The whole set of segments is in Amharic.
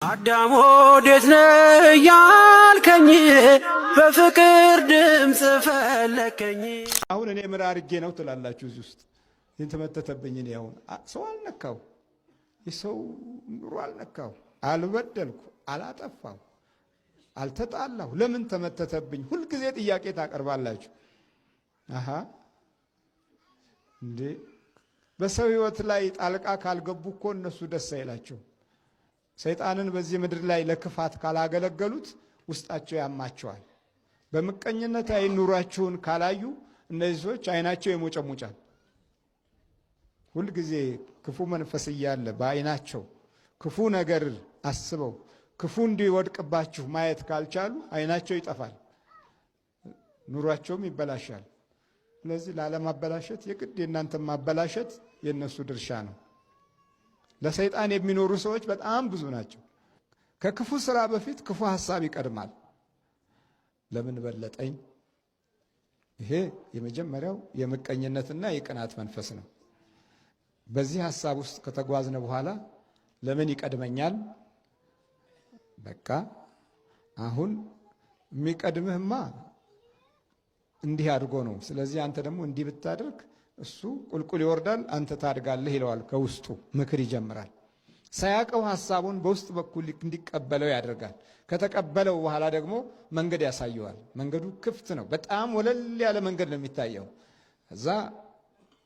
አዳም ወዴት ነህ ያልከኝ በፍቅር ድምጽ ፈለከኝ። አሁን እኔ ምን አድርጌ ነው ትላላችሁ? እዚህ ውስጥ የተመተተብኝ እኔ አሁን ሰው አልነካው፣ የሰው ኑሮ አልነካው፣ አልበደልኩ፣ አላጠፋው፣ አልተጣላሁ። ለምን ተመተተብኝ? ሁልጊዜ ጥያቄ ታቀርባላችሁ። አሃ እንዴ በሰው ህይወት ላይ ጣልቃ ካልገቡ እኮ እነሱ ደስ አይላቸው። ሰይጣንን በዚህ ምድር ላይ ለክፋት ካላገለገሉት ውስጣቸው ያማቸዋል። በምቀኝነት አይን ኑሯቸውን ካላዩ እነዚህ ሰዎች አይናቸው ይሞጨሙጫል። ሁልጊዜ ክፉ መንፈስ እያለ በአይናቸው ክፉ ነገር አስበው ክፉ እንዲወድቅባችሁ ማየት ካልቻሉ አይናቸው ይጠፋል፣ ኑሯቸውም ይበላሻል። ስለዚህ ላለማበላሸት የግድ የእናንተ ማበላሸት የነሱ ድርሻ ነው። ለሰይጣን የሚኖሩ ሰዎች በጣም ብዙ ናቸው። ከክፉ ስራ በፊት ክፉ ሐሳብ ይቀድማል። ለምን በለጠኝ? ይሄ የመጀመሪያው የምቀኝነትና የቅናት መንፈስ ነው። በዚህ ሐሳብ ውስጥ ከተጓዝነ በኋላ ለምን ይቀድመኛል? በቃ አሁን የሚቀድምህማ እንዲህ አድርጎ ነው። ስለዚህ አንተ ደግሞ እንዲህ ብታደርግ እሱ ቁልቁል ይወርዳል፣ አንተ ታድጋለህ ይለዋል። ከውስጡ ምክር ይጀምራል። ሳያቀው ሐሳቡን በውስጥ በኩል እንዲቀበለው ያደርጋል። ከተቀበለው በኋላ ደግሞ መንገድ ያሳየዋል። መንገዱ ክፍት ነው። በጣም ወለል ያለ መንገድ ነው የሚታየው። እዛ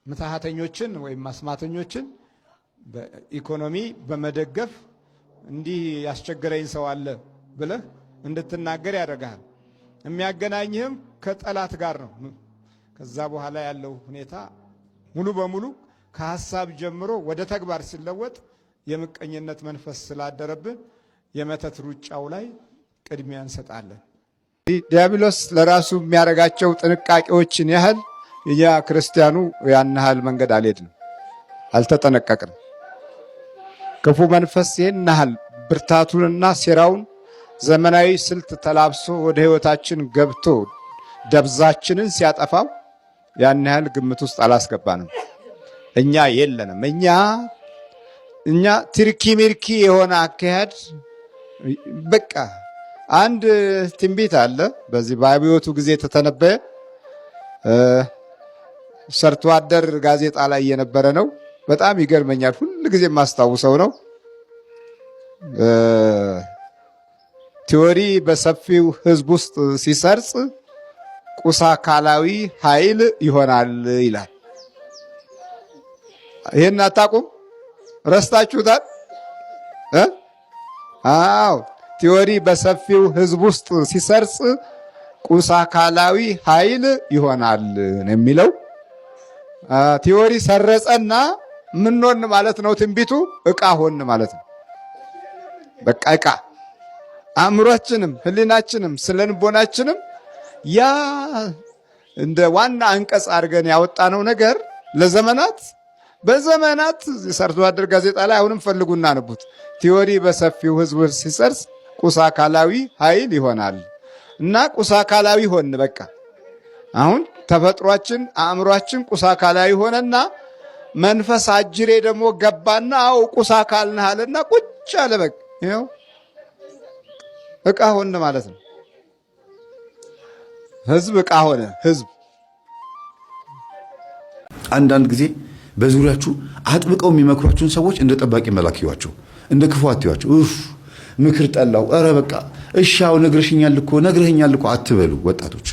ምትሃተኞችን ወይም ማስማተኞችን በኢኮኖሚ በመደገፍ እንዲህ ያስቸገረኝ ሰው አለ ብለህ እንድትናገር ያደርጋል። የሚያገናኝህም ከጠላት ጋር ነው። ከዛ በኋላ ያለው ሁኔታ ሙሉ በሙሉ ከሐሳብ ጀምሮ ወደ ተግባር ሲለወጥ የምቀኝነት መንፈስ ስላደረብን የመተት ሩጫው ላይ ቅድሚያ እንሰጣለን። ዲያብሎስ ለራሱ የሚያደርጋቸው ጥንቃቄዎችን ያህል ያ ክርስቲያኑ ያን ያህል መንገድ አልሄድንም፣ አልተጠነቀቅንም። ክፉ መንፈስ ይህን ያህል ብርታቱንና ሴራውን ዘመናዊ ስልት ተላብሶ ወደ ህይወታችን ገብቶ ደብዛችንን ሲያጠፋው ያን ያህል ግምት ውስጥ አላስገባንም። እኛ የለንም። እኛ ትርኪ ሚርኪ የሆነ አካሄድ በቃ አንድ ትንቢት አለ በዚህ በአብዮቱ ጊዜ ተተነበየ። ሰርቶ አደር ጋዜጣ ላይ የነበረ ነው። በጣም ይገርመኛል። ሁሉ ጊዜ የማስታውሰው ነው። ቲዎሪ በሰፊው ህዝብ ውስጥ ሲሰርጽ ቁሳ አካላዊ ኃይል ይሆናል ይላል። ይሄን አታውቁም? ረስታችሁታል? አዎ ቲዎሪ በሰፊው ህዝብ ውስጥ ሲሰርጽ ቁሳ አካላዊ ኃይል ይሆናል ነው የሚለው። ቲዎሪ ሰረጸና ምን ሆን ማለት ነው? ትንቢቱ ዕቃ ሆን ማለት ነው። በቃ ዕቃ አእምሮአችንም ህሊናችንም ስለንቦናችንም ያ እንደ ዋና አንቀጽ አድርገን ያወጣነው ነገር ለዘመናት በዘመናት ሰርቶ አደር ጋዜጣ ላይ አሁንም ፈልጉና አንቡት። ቲዎሪ በሰፊው ህዝብ ሲሰርጽ ቁሳ አካላዊ ኃይል ይሆናል እና ቁሳ አካላዊ ሆን። በቃ አሁን ተፈጥሯችን አእምሮአችን ቁሳ አካላዊ ሆነና መንፈስ አጅሬ ደግሞ ገባና አው ቁሳ አካል ነህ አለና ቁጭ አለ። በቃ ይሄው ዕቃ ሆነ ማለት ነው። ህዝብ ዕቃ ሆነ። ህዝብ አንዳንድ ጊዜ በዙሪያችሁ አጥብቀው የሚመክሯችሁን ሰዎች እንደ ጠባቂ መልአክ ይዋቸው፣ እንደ ክፉ አትዩዋቸው። ምክር ጠላው፣ ኧረ በቃ እሻው ነግረሽኛል እኮ አትበሉ። ወጣቶች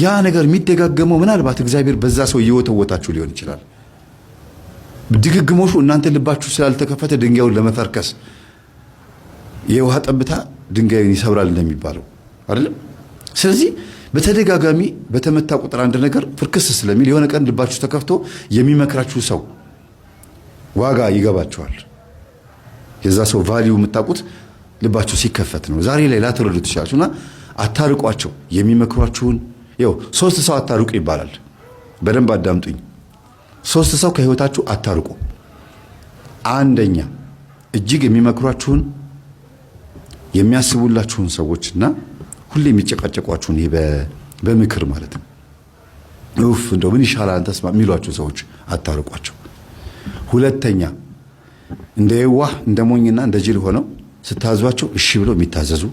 ያ ነገር የሚደጋገመው ምናልባት እግዚአብሔር በዛ ሰው እየወተወታችሁ ሊሆን ይችላል። ድግግሞሹ እናንተ ልባችሁ ስላልተከፈተ ድንጋዩን ለመፈርከስ የውሃ ጠብታ ድንጋዩን ይሰብራል እንደሚባለው አይደለም። ስለዚህ በተደጋጋሚ በተመታ ቁጥር አንድ ነገር ፍርክስ ስለሚል የሆነ ቀን ልባችሁ ተከፍቶ የሚመክራችሁ ሰው ዋጋ ይገባችኋል። የዛ ሰው ቫልዩ የምታውቁት ልባችሁ ሲከፈት ነው። ዛሬ ላይ ላትረዱ ትችላላችሁና አታርቋቸው። የሚመክሯችሁን ይኸው 3 ሰው አታርቁ ይባላል። በደንብ አዳምጡኝ። 3 ሰው ከህይወታችሁ አታርቁ። አንደኛ እጅግ የሚመክሯችሁን የሚያስቡላችሁን ሰዎችና ሁሌ የሚጨቃጨቋችሁን በምክር ማለት ነው። እንደው ምን ይሻላል አንተስ የሚሏችሁ ሰዎች አታርቋቸው። ሁለተኛ እንደ የዋህ እንደ ሞኝና እንደ ጅል ሆነው ስታዟቸው እሺ ብለው የሚታዘዙ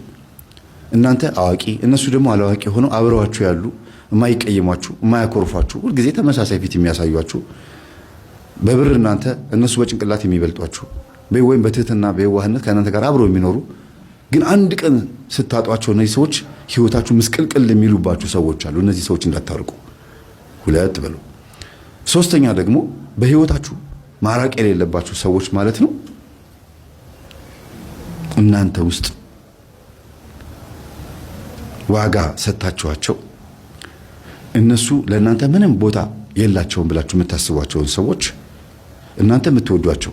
እናንተ አዋቂ እነሱ ደግሞ አላዋቂ ሆነው አብረዋችሁ ያሉ የማይቀየሟችሁ የማያኮርፏችሁ ሁልጊዜ ተመሳሳይ ፊት የሚያሳዩአችሁ በብር እናንተ እነሱ በጭንቅላት የሚበልጧችሁ ወይም በትህትና በየዋህነት ከእናንተ ጋር አብረው የሚኖሩ ግን አንድ ቀን ስታጧቸው እነዚህ ሰዎች ህይወታችሁ ምስቅልቅል የሚሉባችሁ ሰዎች አሉ። እነዚህ ሰዎች እንዳታርቁ። ሁለት በሉ። ሶስተኛ ደግሞ በህይወታችሁ ማራቅ የሌለባችሁ ሰዎች ማለት ነው እናንተ ውስጥ ዋጋ ሰጣችኋቸው እነሱ ለእናንተ ምንም ቦታ የላቸውም ብላችሁ የምታስቧቸውን ሰዎች እናንተ የምትወዷቸው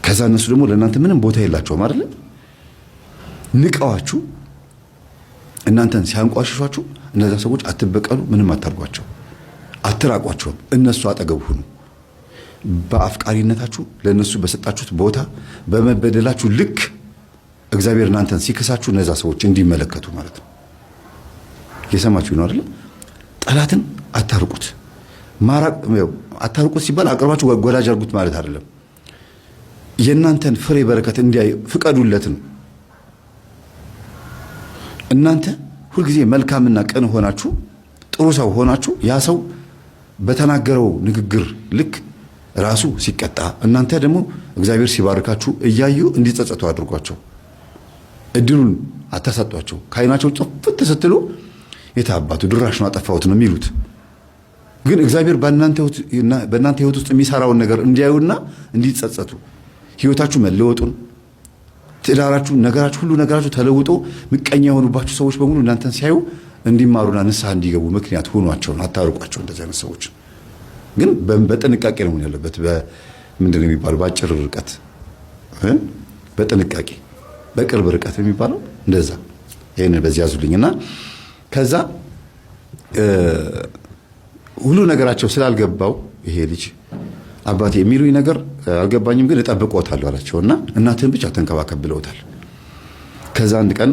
ከዛ እነሱ ደግሞ ለእናንተ ምንም ቦታ የላቸውም አይደል? ንቀዋችሁ እናንተን ሲያንቋሽሿችሁ እነዛ ሰዎች አትበቀሉ፣ ምንም አታርጓቸው፣ አትራቋቸውም። እነሱ አጠገብ ሁኑ። በአፍቃሪነታችሁ ለነሱ በሰጣችሁት ቦታ በመበደላችሁ ልክ እግዚአብሔር እናንተን ሲከሳችሁ እነዛ ሰዎች እንዲመለከቱ ማለት ነው። የሰማችሁ ነው አይደል? ጠላትን አታርቁት። ማራቅ አታርቁት ሲባል አቅርባችሁ ወዳጅ አድርጉት ማለት አይደለም። የእናንተን ፍሬ በረከት እንዲያይ ፍቀዱለት ነው። እናንተ ሁልጊዜ መልካምና ቅን ሆናችሁ ጥሩ ሰው ሆናችሁ ያ ሰው በተናገረው ንግግር ልክ ራሱ ሲቀጣ እናንተ ደግሞ እግዚአብሔር ሲባርካችሁ እያዩ እንዲጸጸቱ አድርጓቸው። እድሉን አታሳጧቸው። ከዓይናቸው ጥፍት ስትሉ የታባቱ ድራሽ ነው አጠፋሁት ነው የሚሉት። ግን እግዚአብሔር በእናንተ ህይወት ውስጥ የሚሰራውን ነገር እንዲያዩና እንዲጸጸቱ ህይወታችሁ መለወጡን ትዳራችሁ ነገራችሁ ሁሉ ነገራችሁ ተለውጦ ምቀኛ የሆኑባችሁ ሰዎች በሙሉ እናንተን ሲያዩ እንዲማሩና ንስሐ እንዲገቡ ምክንያት ሆኗቸው። አታርቋቸው እንደዚህ አይነት ሰዎች። ግን በጥንቃቄ ነው ያለበት። ምንድነው የሚባለው? በአጭር ርቀት በጥንቃቄ በቅርብ ርቀት የሚባለው እንደዛ። ይሄን በዚህ ያዙልኝና ከዛ ሁሉ ነገራቸው ስላልገባው ይሄ ልጅ አባቴ የሚሉኝ ነገር አልገባኝም ግን እጠብቆታለሁ አላቸውና እናትህን ብቻ ተንከባከብ ብለውታል። ከዛ አንድ ቀን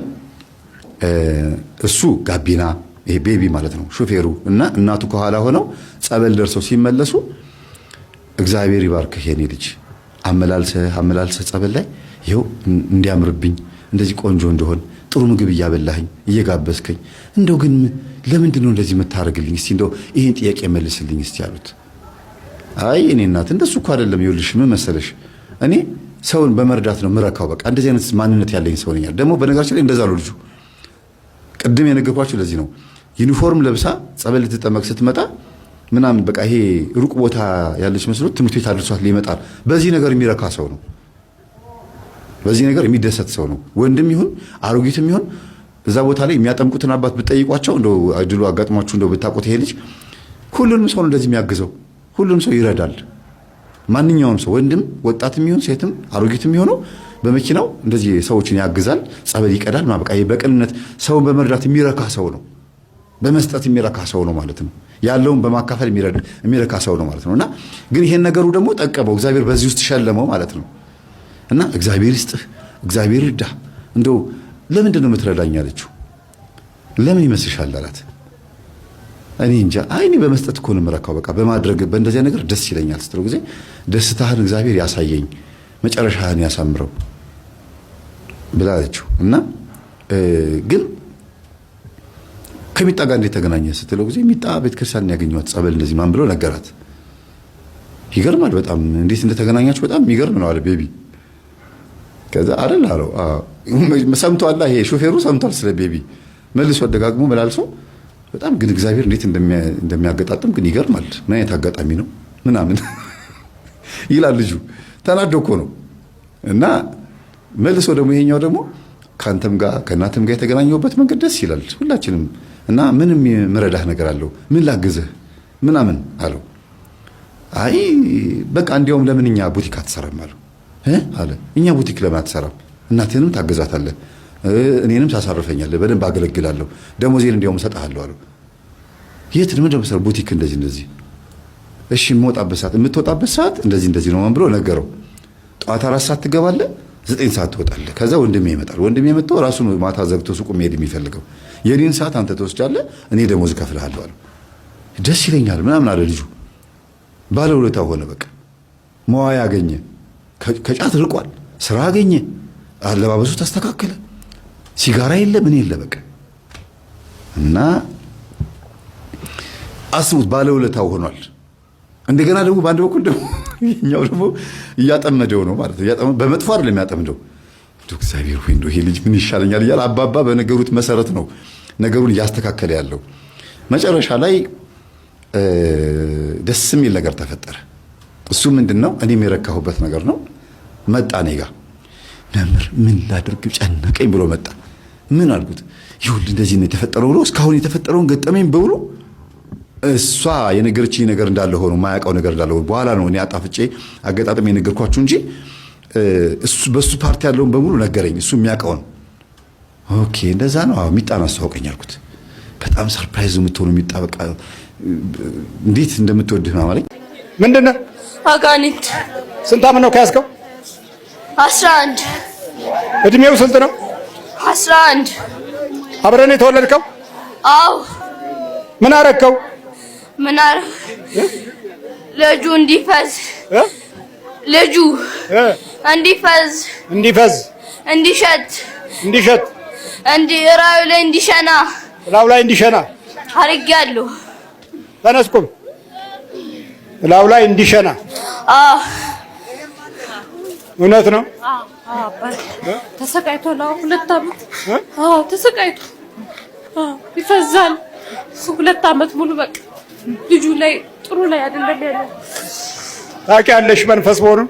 እሱ ጋቢና ይሄ ቤቢ ማለት ነው ሹፌሩ እና እናቱ ከኋላ ሆነው ጸበል ደርሰው ሲመለሱ እግዚአብሔር ይባርክህ የኔ ልጅ አመላልሰህ ጸበል ላይ ይኸው እንዲያምርብኝ እንደዚህ ቆንጆ እንደሆን ጥሩ ምግብ እያበላኸኝ እየጋበዝከኝ እንደው ግን ለምንድን ነው እንደዚህ የምታደርግልኝ? እስቲ እንደው ይሄን ጥያቄ መልስልኝ እስቲ አሉት። አይ እኔ እናት እንደሱ እኮ አይደለም። ይኸውልሽ ምን መሰለሽ እኔ ሰውን በመርዳት ነው ምረካው። በቃ እንደዚህ አይነት ማንነት ያለኝ ሰው ነኝ። ደግሞ በነገራችን ላይ እንደዛ ነው ልጁ። ቅድም የነገርኳችሁ ለዚህ ነው። ዩኒፎርም ለብሳ ጸበል ልትጠመቅ ስትመጣ ምናምን በቃ ይሄ ሩቅ ቦታ ያለች መስሎት ትምህርት ቤት አድርሷት ሊመጣ በዚህ ነገር የሚረካ ሰው ነው። በዚህ ነገር የሚደሰት ሰው ነው። ወንድም ይሁን አሮጊትም ይሁን እዛ ቦታ ላይ የሚያጠምቁትን አባት ብትጠይቋቸው እንደው እድሉ አጋጥሟችሁ እንደው ብታውቁት ይሄ ልጅ ሁሉንም ሰው እንደዚህ የሚያግዘው ሁሉንም ሰው ይረዳል። ማንኛውም ሰው ወንድም ወጣትም ይሁን ሴትም አሮጊትም ይሁን በመኪናው እንደዚህ ሰዎችን ያግዛል፣ ጸበል ይቀዳል። በቃ በቅንነት ሰውን በመርዳት የሚረካ ሰው ነው። በመስጠት የሚረካ ሰው ነው ማለት ነው። ያለውን በማካፈል የሚረካ ሰው ነው ማለት ነውና ግን ይሄን ነገሩ ደግሞ ጠቀመው። እግዚአብሔር በዚህ ውስጥ ሸለመው ማለት ነው። እና እግዚአብሔር ይስጥህ፣ እግዚአብሔር ይርዳ። እንደው ለምንድን ነው የምትረዳኝ አለችው። ለምን ይመስልሻል አላት። እኔ እንጃ እኔ በመስጠት እኮ ነው የምረካው። በቃ በማድረግ በእንደዚያ ነገር ደስ ይለኛል ስትለው ጊዜ ደስታህን እግዚአብሔር ያሳየኝ መጨረሻህን ያሳምረው ብላለችው። እና ግን ከሚጣ ጋር እንዴት ተገናኘ ስትለው ጊዜ ሚጣ ቤተክርስቲያን ያገኘኋት ጸበል እንደዚህ ማን ብሎ ነገራት። ይገርማል በጣም እንዴት እንደተገናኛችሁ በጣም የሚገርም ነው አለ ቤቢ። ከዛ አይደል አለው ሰምቷል። ይሄ ሾፌሩ ሰምቷል ስለ ቤቢ መልሶ ደጋግሞ መላልሶ በጣም ግን እግዚአብሔር እንዴት እንደሚያገጣጥም ግን ይገርማል። ምን አይነት አጋጣሚ ነው ምናምን ይላል ልጁ። ተናዶ እኮ ነው። እና መልሶ ደግሞ ይሄኛው ደግሞ ካንተም ጋር ከእናትም ጋር የተገናኘውበት መንገድ ደስ ይላል ሁላችንም። እና ምንም ምረዳህ ነገር አለው ምን ላግዝህ ምናምን አለው። አይ በቃ እንዲያውም ለምን እኛ ቡቲክ አትሰራም አለው አለ። እኛ ቡቲክ ለምን አትሰራም? እናትህንም ታገዛታለህ፣ እኔንም ታሳርፈኛለህ፣ በደንብ አገለግላለሁ፣ ደሞዜን እንዲያውም እሰጥሃለሁ አለው። የት ነው እንደምሰራ ቡቲክ እንደዚህ እሺ የምትወጣበት ሰዓት እንደዚህ ነው ብሎ ነገረው። ጠዋት 4 ሰዓት ትገባለህ፣ 9 ሰዓት ትወጣለህ። ከዛ ወንድሜ ይመጣል። ወንድሜ መጥቶ ራሱ ማታ ዘግቶ ሱቁ መሄድ የሚፈልገው የኔን ሰዓት አንተ ትወስጃለህ፣ እኔ ደሞዝ እከፍልሃለሁ አለው። ደስ ይለኛል ምናምን አለ ልጁ። ባለውለታ ሆነ። በቃ መዋያ አገኘ፣ ከጫት ርቋል፣ ስራ አገኘ፣ አለባበሱ ተስተካከለ። ሲጋራ የለ ምን የለ በቃ። እና አስቡት ባለውለታው ሆኗል። እንደገና ደግሞ በአንድ በኩል ደግሞ የኛው ደግሞ እያጠመደው ነው ማለት ነው። በመጥፎ አይደለም የሚያጠምደው። እግዚአብሔር ሆይ እንደው ይሄ ልጅ ምን ይሻለኛል እያለ አባባ በነገሩት መሰረት ነው ነገሩን እያስተካከለ ያለው። መጨረሻ ላይ ደስ የሚል ነገር ተፈጠረ። እሱ ምንድነው እኔም የረካሁበት ነገር ነው። መጣ እኔ ጋ መምህር ምን ላድርግ ጨነቀኝ ብሎ መጣ። ምን አልኩት? ይሁን እንደዚህ ነው የተፈጠረው ብሎ እስካሁን የተፈጠረውን ገጠመኝ በብሎ እሷ የነገረችኝ ነገር እንዳለ ሆኖ ማያውቀው ነገር እንዳለ ሆኖ በኋላ ነው እኔ አጣፍጬ አገጣጥሜ የነገርኳችሁ እንጂ እሱ በሱ ፓርቲ ያለውን በሙሉ ነገረኝ። እሱ የሚያውቀው ነው። ኦኬ እንደዛ ነው። አዎ ሚጣን አስተዋውቀኝ አልኩት። በጣም ሰርፕራይዝ የምትሆኑ ሚጣ በቃ እንዴት እንደምትወድህ ነው ማለት ምንድነው? አጋንንት። ስንት ዓመት ነው ከያዝከው? 11 እድሜው ስንት ነው? 11 አብረን የተወለድከው? አዎ። ምን አረከው? ምን አረክ? ልጁ እንዲፈዝ ልጁ እንዲፈዝ እንዲሸት ራዩ ላይ እንዲሸና አድርጌያለሁ። ተነስኩም ላው ላይ እንዲሸና። አዎ እውነት ነው። ተሰቃይቷል። 2 ዓመት ተሰቃይቶ ይፈዛል። 2 ዓመት ሙሉ በቃ ልጁ ላይ ጥሩ ላይ አይደለም ያለው። ታውቂያለሽ መንፈስ መሆኑን?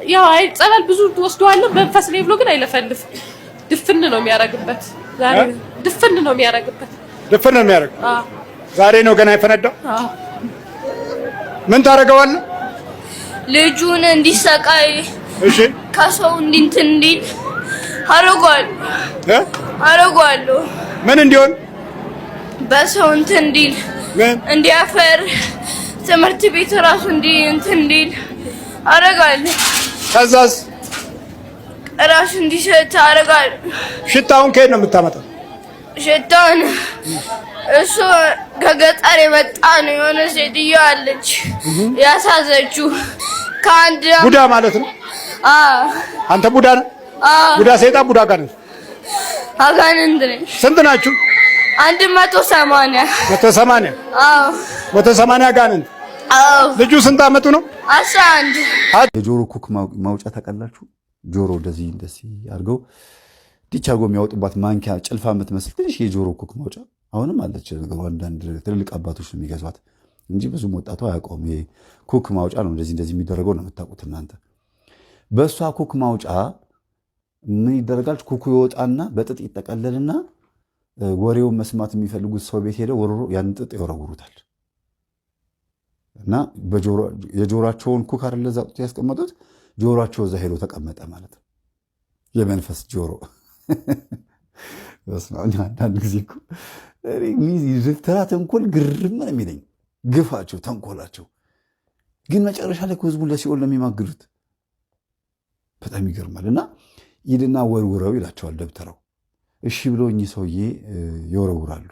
ያው አይ ጸበል ብዙ ወስደዋለሁ መንፈስ ላይ ብሎ ግን አይለፈልፍ። ድፍን ነው የሚያረግበት። ዛሬ ድፍን ነው የሚያረግበት። ዛሬ ነው ገና የፈነዳው። ምን ታረጋዋለህ? ልጁን እንዲሰቃይ እሺ ከሰው እንዲንትን እንዲል አረጋዋለሁ። ምን እንዲሆን? በሰው እንትን እንዲል እንዲያፈር ትምህርት ቤት ራሱ እንትን እንዲል አረጋለሁ። ከዛስ ራሱ እንዲሸት አረጋለሁ። ሽታውን ከየት ነው የምታመጣው? ሽታውን እሱ ከገጠር የመጣ ነው። የሆነ ሴትዮ አለች ያሳዘችው ከአንድ ቡዳ ማለት ነው። አንተ ቡዳ ነህ? ቡዳ ሰይጣን ቡዳ አጋንንት ነኝ። ስንት ናችሁ? 180 አዎ 180 አጋንንት። አዎ ልጁ ስንት ዓመቱ ነው? 11 የጆሮ ኩክ ማውጫ ታውቃላችሁ? ጆሮ እንደዚህ አድርገው ዲቻ አድርገው የሚያወጡባት ማንኪያ ጭልፋ የምትመስል ትንሽ የጆሮ ኩክ ማውጫ አሁንም አለች። ነገሩ አንዳንድ ትልልቅ አባቶች ነው የሚገዟት እንጂ ብዙም ወጣቱ አያውቀውም። ይሄ ኩክ ማውጫ ነው እንደዚህ የሚደረገው ነው የምታውቁት እናንተ። በእሷ ኩክ ማውጫ ምን ይደረጋል? ኩኩ ይወጣና በጥጥ ይጠቀለልና ወሬውን መስማት የሚፈልጉት ሰው ቤት ሄደው ወሮሮ ያን ጥጥ ይወረውሩታል። እና የጆሮአቸውን ኩክ አይደለ እዛ ጥጥ ያስቀመጡት ጆሮአቸው እዛ ሄዶ ተቀመጠ ማለት ነው። የመንፈስ ጆሮ አንዳንድ ጊዜ እኮ ተራ ተንኮል ግርም ነው የሚለኝ። ግፋቸው፣ ተንኮላቸው ግን መጨረሻ ላይ ህዝቡን ለሲኦል ነው የሚማግዱት። በጣም ይገርማል። እና ሂድና ወርውረው ይላቸዋል ደብተራው። እሺ ብለው እኚህ ሰውዬ ይወረውራሉ።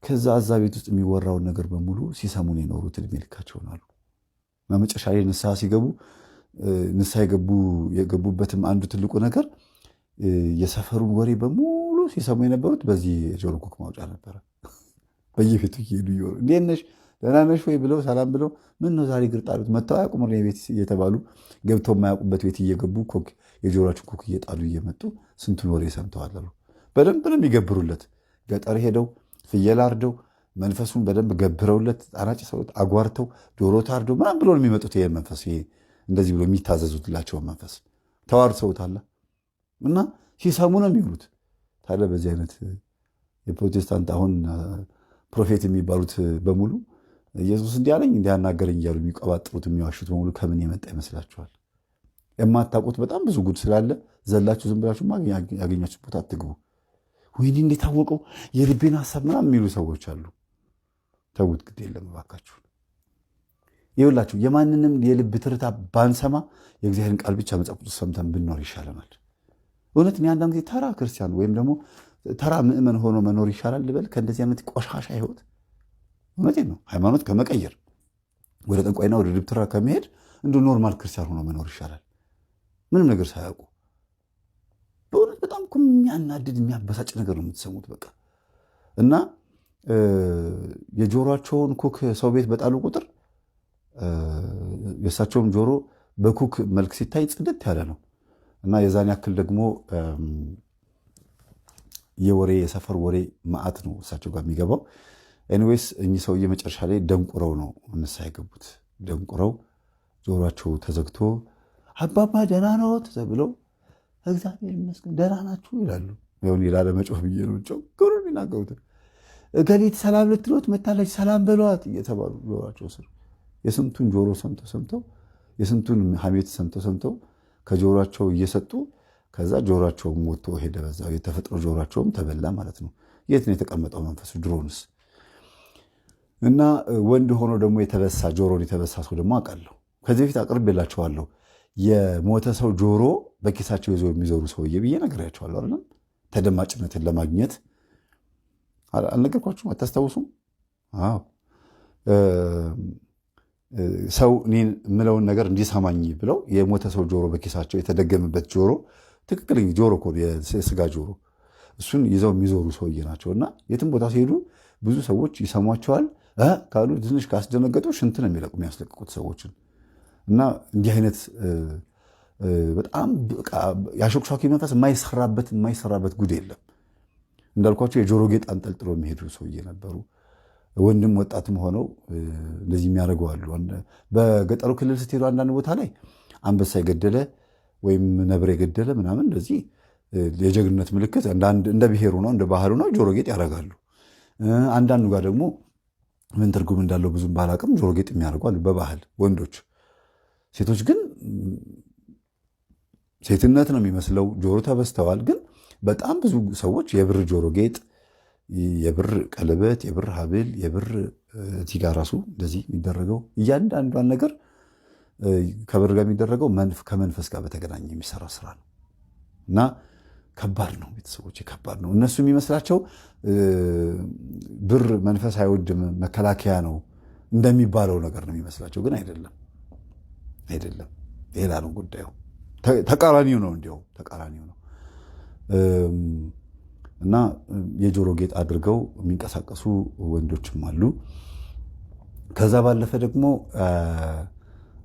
ከዛ እዛ ቤት ውስጥ የሚወራውን ነገር በሙሉ ሲሰሙን የኖሩት ዕድሜ ልካቸውን አሉ። መጨረሻ ላይ ንስሐ ሲገቡ ንስሐ የገቡበትም አንዱ ትልቁ ነገር የሰፈሩን ወሬ በሙሉ ሲሰሙ የነበሩት በዚህ የጆሮ ኩክ ማውጫ ነበረ። በየቤቱ እየሄዱ እንዴት ነሽ ደህና ነሽ ወይ ብለው ሰላም ብለው ምን ነው ዛሬ ግርጣሉት መተው አያውቁም ቤት እየተባሉ ገብተው የማያውቁበት ቤት እየገቡ የጆሮአቸው ኩክ እየጣሉ እየመጡ ስንቱን ወሬ ሰምተዋል አሉ። በደንብ ነው የሚገብሩለት። ገጠር ሄደው ፍየል አርደው መንፈሱን በደንብ ገብረውለት አራጭ ሰው አጓርተው ዶሮ ታርደው ምናምን ብሎ ነው የሚመጡት። ይሄ መንፈስ ይሄ እንደዚህ ብሎ የሚታዘዙላቸውን መንፈስ ተዋርሰውታል እና ሲሰሙ ነው የሚውሉት። ታዲያ በዚህ አይነት የፕሮቴስታንት አሁን ፕሮፌት የሚባሉት በሙሉ ኢየሱስ እንዲያለኝ እንዲያናገረኝ እያሉ የሚቀባጥሩት የሚዋሹት በሙሉ ከምን የመጣ ይመስላችኋል? የማታውቁት በጣም ብዙ ጉድ ስላለ ዘላችሁ ዝም ብላችሁ ያገኛችሁ ቦታ አትግቡ። ወይኔ እንደታወቀው የልቤን ሐሳብ ምናምን የሚሉ ሰዎች አሉ። ተውት፣ ግድ የለም እባካችሁ። ይኸውላችሁ የማንንም የልብ ትርታ ባንሰማ የእግዚአብሔርን ቃል ብቻ መጽሐፍ ቅዱስ ሰምተን ብንኖር ይሻለናል። እውነት እኔ አንዳንድ ጊዜ ተራ ክርስቲያን ወይም ደግሞ ተራ ምእመን ሆኖ መኖር ይሻላል ልበል ከእንደዚህ አይነት ቆሻሻ ህይወት። እውነቴን ነው። ሃይማኖት ከመቀየር ወደ ጠንቋይና ወደ ድብትራ ከመሄድ እንደ ኖርማል ክርስቲያን ሆኖ መኖር ይሻላል። ምንም ነገር ሳያውቁ በጣም የሚያናድድ የሚያበሳጭ ነገር ነው የምትሰሙት በቃ። እና የጆሮአቸውን ኩክ ሰው ቤት በጣሉ ቁጥር የእሳቸውም ጆሮ በኩክ መልክ ሲታይ ጽድት ያለ ነው እና የዛን ያክል ደግሞ የወሬ የሰፈር ወሬ ማዕት ነው እሳቸው ጋር የሚገባው። ኤኒዌይስ እኚህ ሰውዬ መጨረሻ ላይ ደንቁረው ነው ንስሐ የገቡት። ደንቁረው ጆሮአቸው ተዘግቶ አባባ ደህና ነዎት ተብለው እግዚአብሔር ይመስገን ደህና ናችሁ ይላሉ። ይሁን ይላል መጮህ ብዬ ነው ጮክሩ የሚናገሩት። እገሊት ሰላም ልትሎት መታለች ሰላም በሏት እየተባሉ ጆሮአቸው ስር የስንቱን ጆሮ ሰምተው የስንቱን ሐሜት ሰምተው ከጆሮአቸው እየሰጡ ከዛ ጆሮአቸውም ወጥቶ ሄደ። በዛው የተፈጥሮ ጆሮአቸውም ተበላ ማለት ነው። የት ነው የተቀመጠው መንፈሱ ድሮንስ? እና ወንድ ሆኖ ደግሞ የተበሳ ጆሮን የተበሳ ሰው ደግሞ አውቃለሁ። ከዚህ በፊት አቅርቤላችኋለሁ። የሞተ ሰው ጆሮ በኪሳቸው ይዘው የሚዞሩ ሰውዬ ብዬ ነግሬያችኋለሁ አይደል? ተደማጭነትን ለማግኘት አልነገርኳችሁም? አታስታውሱም? አዎ ሰው እኔን የምለውን ነገር እንዲሰማኝ ብለው የሞተ ሰው ጆሮ በኪሳቸው የተደገመበት ጆሮ ትክክለኛ ጆሮ እኮ የስጋ ጆሮ እሱን ይዘው የሚዞሩ ሰውዬ ናቸው። እና የትም ቦታ ሲሄዱ ብዙ ሰዎች ይሰሟቸዋል ካሉ ትንሽ ካስደነገጡ ሽንት ነው የሚያስለቅቁት ሰዎችን። እና እንዲህ አይነት በጣም የአሾክሿኪ መንፈስ የማይሰራበት ጉድ የለም። እንዳልኳቸው የጆሮ ጌጥ አንጠልጥሎ የሚሄዱ ሰውዬ ነበሩ። ወንድም ወጣትም ሆነው እንደዚህ የሚያደርጉ አሉ። በገጠሩ ክልል ስትሄዱ አንዳንድ ቦታ ላይ አንበሳ የገደለ ወይም ነብር የገደለ ምናምን እንደዚህ የጀግንነት ምልክት እንደ ብሔሩ ነው እንደ ባህሉ ነው ጆሮ ጌጥ ያደርጋሉ። አንዳንዱ ጋር ደግሞ ምን ትርጉም እንዳለው ብዙም ባላቅም ጆሮ ጌጥ የሚያደርጉ አሉ በባህል ወንዶች። ሴቶች ግን ሴትነት ነው የሚመስለው ጆሮ ተበስተዋል። ግን በጣም ብዙ ሰዎች የብር ጆሮ ጌጥ፣ የብር ቀለበት፣ የብር ሀብል፣ የብር እዚህ ጋር ራሱ እንደዚህ የሚደረገው እያንዳንዷን ነገር ከብር ጋር የሚደረገው ከመንፈስ ጋር በተገናኘ የሚሰራ ስራ ነው እና ከባድ ነው። ቤተሰቦች ከባድ ነው። እነሱ የሚመስላቸው ብር መንፈስ አይወድም መከላከያ ነው እንደሚባለው ነገር ነው የሚመስላቸው። ግን አይደለም። ሌላ ነው ጉዳዩ። ተቃራኒው ነው። እንዲያው ተቃራኒው ነው። እና የጆሮ ጌጥ አድርገው የሚንቀሳቀሱ ወንዶችም አሉ። ከዛ ባለፈ ደግሞ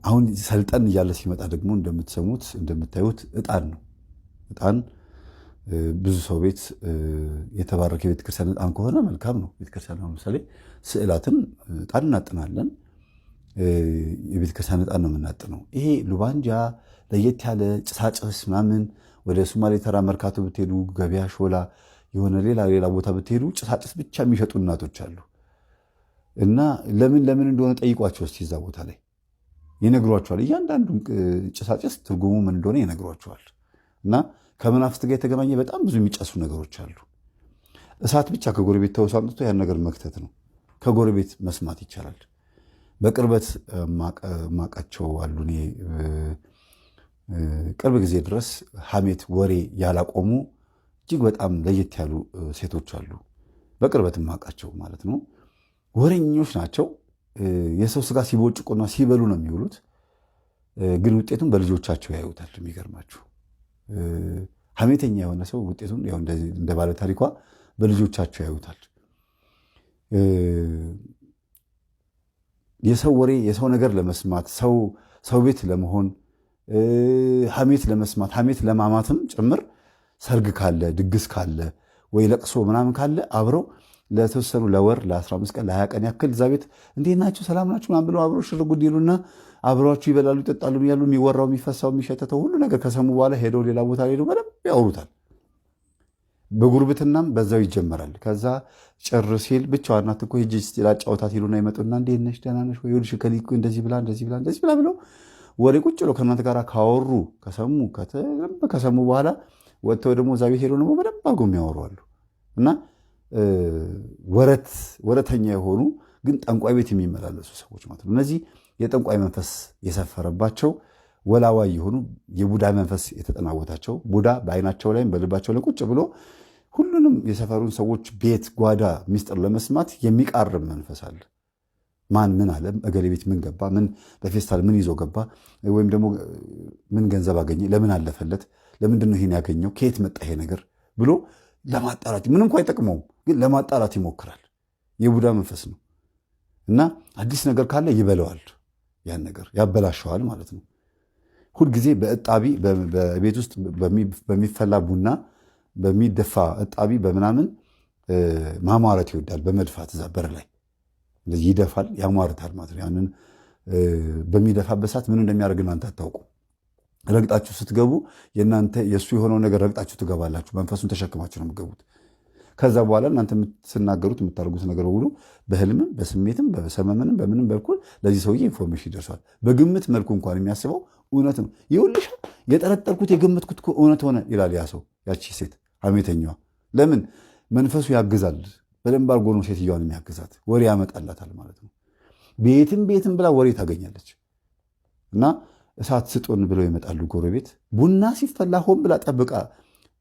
አሁን ሰልጠን እያለ ሲመጣ ደግሞ እንደምትሰሙት እንደምታዩት ዕጣን ነው። ዕጣን ብዙ ሰው ቤት የተባረከ የቤተክርስቲያን ዕጣን ከሆነ መልካም ነው። ቤተክርስቲያን ለምሳሌ ስዕላትን ዕጣን እናጥናለን። የቤተክርስቲያን ዕጣን ነው የምናጥነው። ይሄ ሉባንጃ ለየት ያለ ጭሳጭስ ምናምን ወደ ሶማሌ ተራ መርካቶ ብትሄዱ፣ ገበያ ሾላ የሆነ ሌላ ቦታ ብትሄዱ ጭሳጭስ ብቻ የሚሸጡ እናቶች አሉ። እና ለምን እንደሆነ ጠይቋቸው እስቲ። እዛ ቦታ ላይ ይነግሯቸዋል። እያንዳንዱ ጭሳጭስ ትርጉሙ ምን እንደሆነ ይነግሯቸዋል። እና ከመናፍስት ጋር የተገናኘ በጣም ብዙ የሚጨሱ ነገሮች አሉ። እሳት ብቻ ከጎረቤት ተውሶ አምጥቶ ያን ነገር መክተት ነው። ከጎረቤት መስማት ይቻላል። በቅርበት ማቃቸው አሉ። እኔ ቅርብ ጊዜ ድረስ ሐሜት ወሬ ያላቆሙ እጅግ በጣም ለየት ያሉ ሴቶች አሉ። በቅርበት ማቃቸው ማለት ነው። ወሬኞች ናቸው። የሰው ስጋ ሲቦጭቁና ሲበሉ ነው የሚውሉት። ግን ውጤቱን በልጆቻቸው ያዩታል። የሚገርማችሁ ሐሜተኛ የሆነ ሰው ውጤቱን እንደ ባለ ታሪኳ በልጆቻቸው ያዩታል። የሰው ወሬ የሰው ነገር ለመስማት ሰው ቤት ለመሆን ሐሜት ለመስማት ሐሜት ለማማትም ጭምር ሰርግ ካለ ድግስ ካለ ወይ ለቅሶ ምናምን ካለ አብረው ለተወሰኑ ለወር ለ15 ቀን ለ20 ቀን ያክል እዛ ቤት እንዴት ናችሁ ሰላም ናችሁ ምናምን ብለው አብረው ሽርጉድ ይሉና አብረዋችሁ ይበላሉ ይጠጣሉ ያሉ የሚወራው የሚፈሳው የሚሸተተው ሁሉ ነገር ከሰሙ በኋላ ሄደው ሌላ ቦታ ሄደው በደንብ ያወሩታል። በጉርብትናም በዛው ይጀመራል። ከዛ ጭር ሲል ብቻዋን ናት እኮ ሂጂ ላጫውታት ይሉና ይመጡና እንዴት ነሽ ደህና ነሽ ወይ ይኸውልሽ ከሊኩ እንደዚህ ብላ ብለው ወሬ ቁጭ ብለው ከእናንተ ጋር ካወሩ ከሰሙ በኋላ ወጥተው ደግሞ እዛ ቤት ሄደው ደግሞ በደንብ አድርገው የሚያወሩ አሉ። እና ወረተኛ የሆኑ ግን ጠንቋይ ቤት የሚመላለሱ ሰዎች ማለት ነው። እነዚህ የጠንቋይ መንፈስ የሰፈረባቸው ወላዋይ የሆኑ የቡዳ መንፈስ የተጠናወታቸው ቡዳ በአይናቸው ላይም በልባቸው ላይ ቁጭ ብሎ ሁሉንም የሰፈሩን ሰዎች ቤት ጓዳ ሚስጥር ለመስማት የሚቃርም መንፈስ አለ። ማን ምን አለ፣ እገሌ ቤት ምን ገባ፣ ምን በፌስታል ምን ይዞ ገባ፣ ወይም ደግሞ ምን ገንዘብ አገኘ፣ ለምን አለፈለት፣ ለምንድን ነው ይሄን ያገኘው? ከየት መጣ ይሄ ነገር ብሎ ለማጣራት ምንም እንኳን አይጠቅመውም፣ ግን ለማጣራት ይሞክራል። የቡዳ መንፈስ ነው እና አዲስ ነገር ካለ ይበለዋል፣ ያን ነገር ያበላሸዋል ማለት ነው። ሁልጊዜ በእጣቢ በቤት ውስጥ በሚፈላ ቡና በሚደፋ እጣቢ በምናምን ማሟረት ይወዳል። በመድፋት እዛ በር ላይ እንደዚህ ይደፋል፣ ያሟርታል ማለት ነው። ያንን በሚደፋበት ሰዓት ምን እንደሚያደርግ እናንተ አታውቁም። ረግጣችሁ ስትገቡ የእናንተ የእሱ የሆነው ነገር ረግጣችሁ ትገባላችሁ። መንፈሱን ተሸክማችሁ ነው የምትገቡት። ከዛ በኋላ እናንተ የምትናገሩት የምታደርጉት ነገር ሁሉ በህልምም በስሜትም በሰመምንም በምንም በኩል ለዚህ ሰውዬ ኢንፎርሜሽን ይደርሷል። በግምት መልኩ እንኳን የሚያስበው እውነት ነው። ይኸውልሽ የጠረጠርኩት የገመትኩት እውነት ሆነ ይላል ያ ሰው፣ ያቺ ሴት ሐሜተኛዋ። ለምን? መንፈሱ ያግዛል። በደንብ አድርጎ ነው ሴትዮዋን የሚያግዛት። ወሬ ያመጣላታል ማለት ነው። ቤትም ብላ ወሬ ታገኛለች። እና እሳት ስጡን ብለው ይመጣሉ ጎረቤት። ቡና ሲፈላ ሆን ብላ ጠብቃ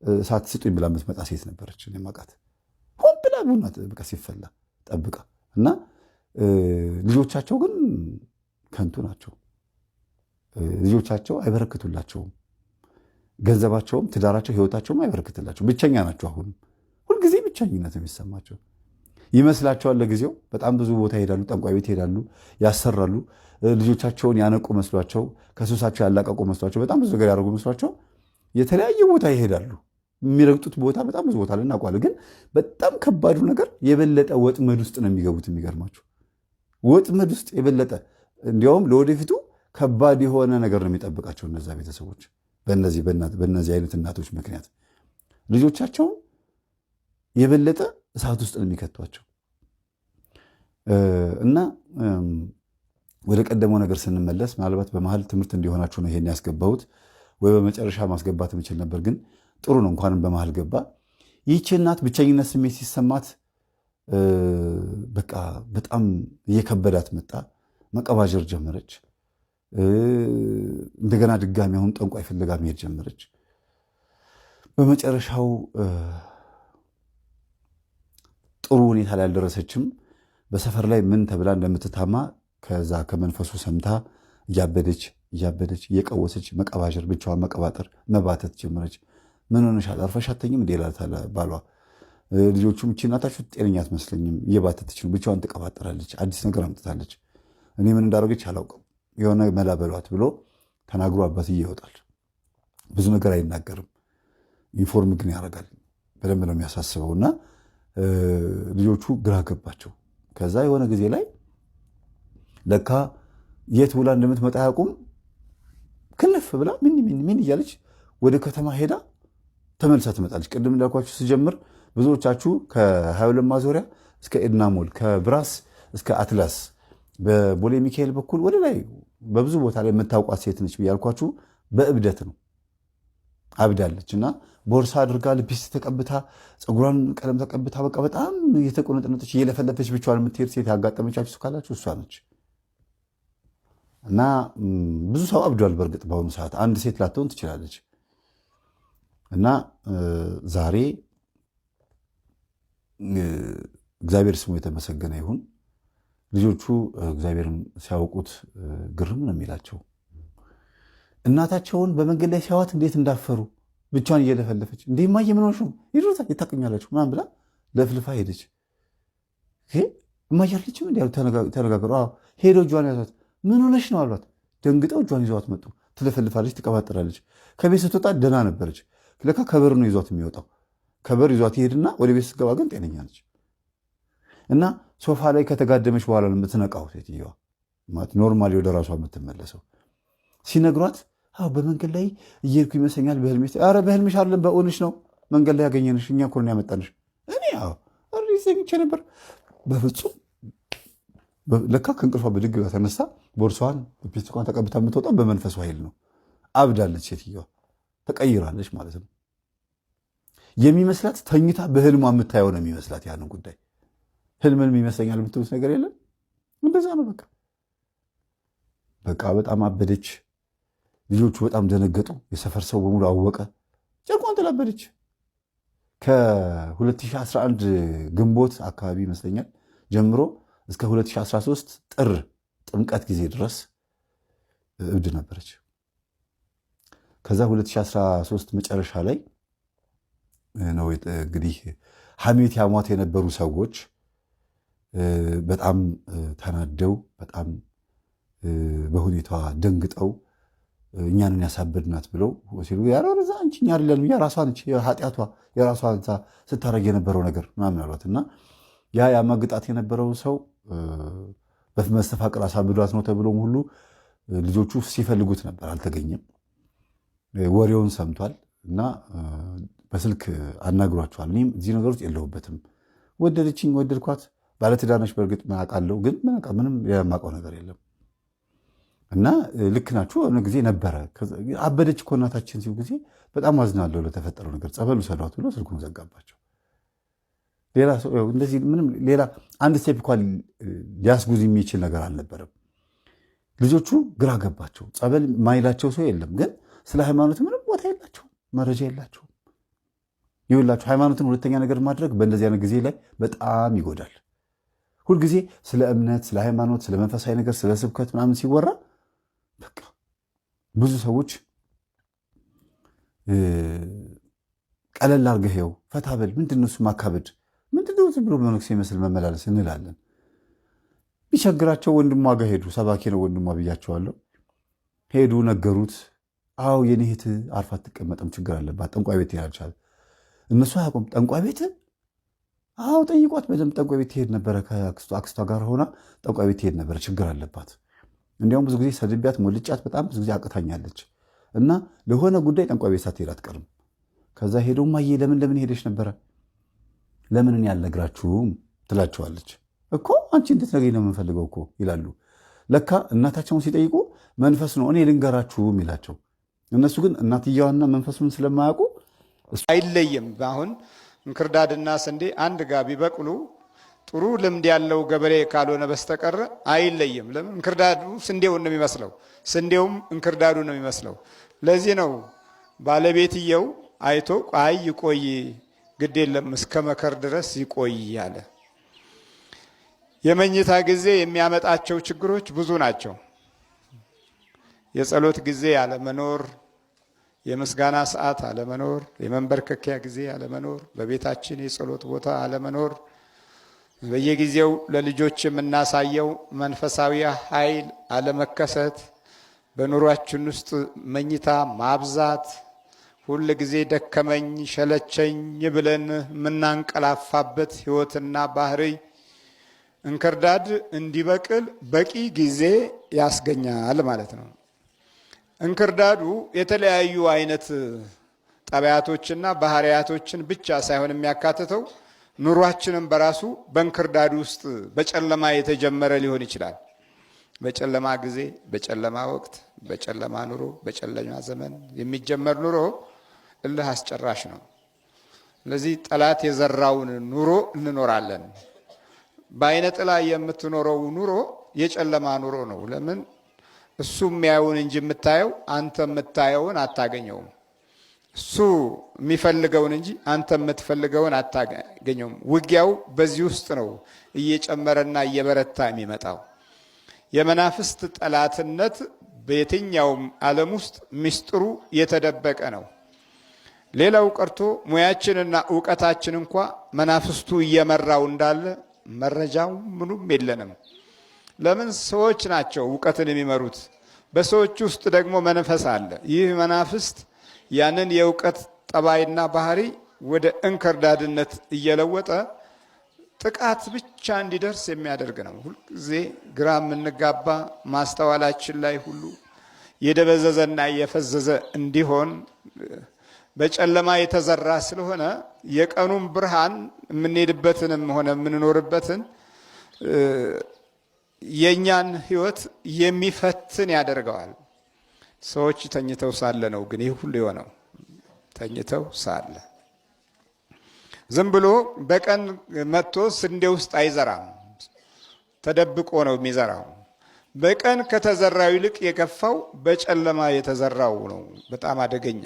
እሳት ስጡኝ ብላ የምትመጣ ሴት ነበረች። እኔ የማውቃት ሆን ብላ ቡና ጠብቃ ሲፈላ ጠብቃ። እና ልጆቻቸው ግን ከንቱ ናቸው። ልጆቻቸው አይበረክቱላቸውም። ገንዘባቸውም፣ ትዳራቸው፣ ህይወታቸውም አይበረክትላቸው። ብቸኛ ናቸው። አሁንም ሁልጊዜ ብቸኝነት የሚሰማቸው ይመስላቸዋል። ለጊዜው በጣም ብዙ ቦታ ይሄዳሉ፣ ጠንቋይ ቤት ይሄዳሉ፣ ያሰራሉ። ልጆቻቸውን ያነቁ መስሏቸው፣ ከሱሳቸው ያላቀቁ መስሏቸው፣ በጣም ብዙ ነገር ያደርጉ መስሏቸው የተለያየ ቦታ ይሄዳሉ። የሚረግጡት ቦታ በጣም ብዙ ቦታ ላይ እናውቀዋለን። ግን በጣም ከባዱ ነገር የበለጠ ወጥመድ ውስጥ ነው የሚገቡት። የሚገርማቸው ወጥመድ ውስጥ የበለጠ እንዲያውም ለወደፊቱ ከባድ የሆነ ነገር ነው የሚጠብቃቸው እነዛ ቤተሰቦች በእነዚህ አይነት እናቶች ምክንያት ልጆቻቸውን የበለጠ እሳት ውስጥ ነው የሚከቷቸው። እና ወደ ቀደመው ነገር ስንመለስ ምናልባት በመሀል ትምህርት እንዲሆናችሁ ነው ይሄን ያስገባሁት፣ ወይ በመጨረሻ ማስገባት የምችል ነበር፣ ግን ጥሩ ነው እንኳንም በመሀል ገባ። ይህች እናት ብቸኝነት ስሜት ሲሰማት በቃ በጣም እየከበዳት መጣ። መቀባጀር ጀመረች። እንደገና ድጋሚ አሁን ጠንቋይ ፍለጋ መሄድ ጀመረች። በመጨረሻው ጥሩ ሁኔታ ላይ አልደረሰችም። በሰፈር ላይ ምን ተብላ እንደምትታማ ከዛ ከመንፈሱ ሰምታ እያበደች እየቀወሰች መቀባጀር፣ ብቻዋን መቀባጠር፣ መባተት ጀመረች። ምን ሆነሻል? አርፈሽ አትተኝም እንዴ ይላታል ባሏ። ልጆቹም እቺ እናታችሁ ጤነኛ አትመስለኝም፣ እየባተተች ነው፣ ብቻዋን ትቀባጠራለች፣ አዲስ ነገር አምጥታለች፣ እኔ ምን እንዳደረገች አላውቅም፣ የሆነ መላ በሏት ብሎ ተናግሮ አባትዬ ይወጣል። ብዙ ነገር አይናገርም፣ ኢንፎርም ግን ያደርጋል። በደንብ ነው የሚያሳስበውና ልጆቹ ግራ ገባቸው። ከዛ የሆነ ጊዜ ላይ ለካ የት ውላ እንደምትመጣ አያውቁም። ክንፍ ብላ ምን እያለች ወደ ከተማ ሄዳ ተመልሳ ትመጣለች። ቅድም እንዳልኳችሁ ስጀምር ብዙዎቻችሁ ከ22 ማዞሪያ እስከ ኤድና ሞል፣ ከብራስ እስከ አትላስ በቦሌ ሚካኤል በኩል ወደ ላይ በብዙ ቦታ ላይ የምታውቋት ሴት ነች ብያልኳችሁ። በእብደት ነው አብዳለች። እና ቦርሳ አድርጋ ልብስ ተቀብታ ፀጉሯን ቀለም ተቀብታ በቃ በጣም እየተቆነጠነጠች እየለፈለፈች ብቻዋን የምትሄድ ሴት ያጋጠመቻችሁ ካላችሁ እሷ ነች። እና ብዙ ሰው አብዷል። በእርግጥ በአሁኑ ሰዓት አንድ ሴት ላትሆን ትችላለች። እና ዛሬ እግዚአብሔር ስሙ የተመሰገነ ይሁን። ልጆቹ እግዚአብሔርን ሲያውቁት ግርም ነው የሚላቸው። እናታቸውን በመንገድ ላይ ሲያዋት እንዴት እንዳፈሩ ብቻዋን እየለፈለፈች እንዲህ ማየ ምን ሆንሽ ይሩታ ይታቀኛላችሁ ምናምን ብላ ለፍልፋ ሄደች። እማያለችም እንዲ ተነጋገሩ። ሄደው እጇን ያዟት። ምን ሆነሽ ነው አሏት። ደንግጠው እጇን ይዘዋት መጡ። ትለፈልፋለች፣ ትቀባጠራለች። ከቤት ስትወጣ ደህና ነበረች። ለካ ከበር ነው ይዟት የሚወጣው። ከበር ይዟት ይሄድና ወደ ቤት ስትገባ ግን ጤነኛ ነች። እና ሶፋ ላይ ከተጋደመች በኋላ ነው የምትነቃው ሴትዮዋ፣ ኖርማሊ ወደ ራሷ የምትመለሰው። ሲነግሯት በመንገድ ላይ እየሄድኩ ይመስለኛል በህልሜ። ኧረ በህልምሽ አይደለም በእውንሽ ነው መንገድ ላይ ያገኘንሽ፣ እኛ እኮ ነው ያመጣንሽ። እኔ ዘግቼ ነበር። በፍጹም ለካ ከእንቅልፏ ብድግ ብላ ተነሳ። ቦርሷን ፕላስቲኳን ተቀብታ የምትወጣው በመንፈሱ ኃይል ነው። አብዳለች ሴትዮዋ፣ ተቀይራለች ማለት ነው። የሚመስላት ተኝታ በህልሟ የምታየው ነው የሚመስላት ያንን ጉዳይ። ህልምን ይመስለኛል የምትሉት ነገር የለም። እንደዛ ነው በቃ በጣም አበደች። ልጆቹ በጣም ደነገጡ። የሰፈር ሰው በሙሉ አወቀ። ጨርቋን ትላበደች። ከ2011 ግንቦት አካባቢ ይመስለኛል ጀምሮ እስከ 2013 ጥር ጥምቀት ጊዜ ድረስ እብድ ነበረች። ከዛ 2013 መጨረሻ ላይ ነው እንግዲህ ሐሜት ያሟት የነበሩ ሰዎች በጣም ተናደው በጣም በሁኔታዋ ደንግጠው እኛንን ያሳበድናት ብለው ሲሉ ያረዛ አንቺ እኛ አይደለንም የራሷ ነች ኃጢአቷ የራሷ ስታረግ የነበረው ነገር ምናምን አሏት እና ያ ያማግጣት የነበረው ሰው በመስተፋቅር አሳብዷት ነው ተብሎም ሁሉ ልጆቹ ሲፈልጉት ነበር፣ አልተገኘም። ወሬውን ሰምቷል እና በስልክ አናግሯቸዋል። እኔም እዚህ ነገር ውስጥ የለሁበትም፣ ወደደችኝ፣ ወደድኳት፣ ባለትዳር በእርግጥ አውቃለሁ፣ ግን ምንም የማውቀው ነገር የለም እና ልክ ናችሁ የሆነ ጊዜ ነበረ። አበደች እኮ እናታችን ሲሉ ጊዜ በጣም አዝናለሁ ለተፈጠረው ነገር፣ ጸበሉ ሰዷት ብሎ ስልኩን ዘጋባቸው። ሌላ ሰው እንደዚህ ምንም ሌላ አንድ ስቴፕ እንኳን ሊያስጉዝ የሚችል ነገር አልነበረም። ልጆቹ ግራ ገባቸው። ጸበል ማይላቸው ሰው የለም፣ ግን ስለ ሃይማኖት ምንም ቦታ የላቸው፣ መረጃ የላቸው። ይኸውላችሁ ሃይማኖትን ሁለተኛ ነገር ማድረግ በእንደዚህ አይነት ጊዜ ላይ በጣም ይጎዳል። ሁልጊዜ ስለ እምነት፣ ስለ ሃይማኖት፣ ስለ መንፈሳዊ ነገር፣ ስለ ስብከት ምናምን ሲወራ በቃ ብዙ ሰዎች ቀለል አድርገው ፈታ በል ምንድነው እሱ ማካበድ ምንድነው ዝም ብሎ መነኩሴ ይመስል መመላለስ እንላለን። ቢቸግራቸው ወንድሟ ጋር ሄዱ። ሰባኪ ነው ወንድሟ ብያቸዋለሁ። ሄዱ፣ ነገሩት። አዎ የኔ እህት አርፋ አትቀመጥም፣ ችግር አለባት፣ ጠንቋይ ቤት ይላልቻል። እነሱ አያውቁም። ጠንቋይ ቤት? አዎ ጠይቋት። በደምብ ጠንቋይ ቤት ትሄድ ነበረ፣ ከአክስቷ ጋር ሆና ጠንቋይ ቤት ትሄድ ነበረ፣ ችግር አለባት። እንዲያውም ብዙ ጊዜ ሰድቢያት ሞልጫት በጣም ብዙ ጊዜ አቅታኛለች እና ለሆነ ጉዳይ ጠንቋይ ቤት ሳትሄድ አትቀርም። ከዛ ሄደው ማየ ለምን ሄደሽ ነበረ? ለምን እኔ አልነግራችሁም ትላቸዋለች። እኮ አንቺ እንድትነግሪኝ ነው የምንፈልገው እኮ ይላሉ። ለካ እናታቸውን ሲጠይቁ መንፈስ ነው እኔ ልንገራችሁም ይላቸው። እነሱ ግን እናትየዋና መንፈሱን ስለማያውቁ አይለይም። አሁን እንክርዳድና ስንዴ አንድ ጋር ቢበቅሉ ጥሩ ልምድ ያለው ገበሬ ካልሆነ በስተቀር አይለይም። ለምን? እንክርዳዱ ስንዴውን ነው የሚመስለው፣ ስንዴውም እንክርዳዱ ነው የሚመስለው። ለዚህ ነው ባለቤትየው አይቶ አይ ይቆይ ግድ የለም እስከ መከር ድረስ ይቆይ ያለ። የመኝታ ጊዜ የሚያመጣቸው ችግሮች ብዙ ናቸው። የጸሎት ጊዜ አለመኖር፣ የምስጋና ሰዓት አለመኖር፣ የመንበርከኪያ ጊዜ አለመኖር፣ በቤታችን የጸሎት ቦታ አለመኖር፣ በየጊዜው ለልጆች የምናሳየው መንፈሳዊ ኃይል አለመከሰት፣ በኑሯችን ውስጥ መኝታ ማብዛት፣ ሁል ጊዜ ደከመኝ ሸለቸኝ ብለን የምናንቀላፋበት ህይወትና ባህሪ እንክርዳድ እንዲበቅል በቂ ጊዜ ያስገኛል ማለት ነው። እንክርዳዱ የተለያዩ አይነት ጠባያቶችና ባህሪያቶችን ብቻ ሳይሆን የሚያካትተው ኑሯችንም በራሱ በእንክርዳዱ ውስጥ በጨለማ የተጀመረ ሊሆን ይችላል። በጨለማ ጊዜ፣ በጨለማ ወቅት፣ በጨለማ ኑሮ፣ በጨለማ ዘመን የሚጀመር ኑሮ እልህ አስጨራሽ ነው። ስለዚህ ጠላት የዘራውን ኑሮ እንኖራለን። በአይነ ጥላ የምትኖረው ኑሮ የጨለማ ኑሮ ነው። ለምን? እሱ የሚያየውን እንጂ የምታየው አንተ የምታየውን አታገኘውም። እሱ የሚፈልገውን እንጂ አንተ የምትፈልገውን አታገኘውም። ውጊያው በዚህ ውስጥ ነው እየጨመረና እየበረታ የሚመጣው። የመናፍስት ጠላትነት በየትኛውም ዓለም ውስጥ ምስጢሩ የተደበቀ ነው። ሌላው ቀርቶ ሙያችንና ዕውቀታችን እንኳ መናፍስቱ እየመራው እንዳለ መረጃው ምኑም የለንም። ለምን? ሰዎች ናቸው ዕውቀትን የሚመሩት። በሰዎች ውስጥ ደግሞ መንፈስ አለ። ይህ መናፍስት ያንን የዕውቀት ጠባይና ባህሪ ወደ እንክርዳድነት እየለወጠ ጥቃት ብቻ እንዲደርስ የሚያደርግ ነው። ሁልጊዜ ግራ የምንጋባ ማስተዋላችን ላይ ሁሉ የደበዘዘና የፈዘዘ እንዲሆን በጨለማ የተዘራ ስለሆነ የቀኑን ብርሃን የምንሄድበትንም ሆነ የምንኖርበትን የእኛን ህይወት የሚፈትን ያደርገዋል። ሰዎች ተኝተው ሳለ ነው ግን ይህ ሁሉ የሆነው። ተኝተው ሳለ ዝም ብሎ በቀን መጥቶ ስንዴ ውስጥ አይዘራም፣ ተደብቆ ነው የሚዘራው። በቀን ከተዘራው ይልቅ የከፋው በጨለማ የተዘራው ነው፣ በጣም አደገኛ።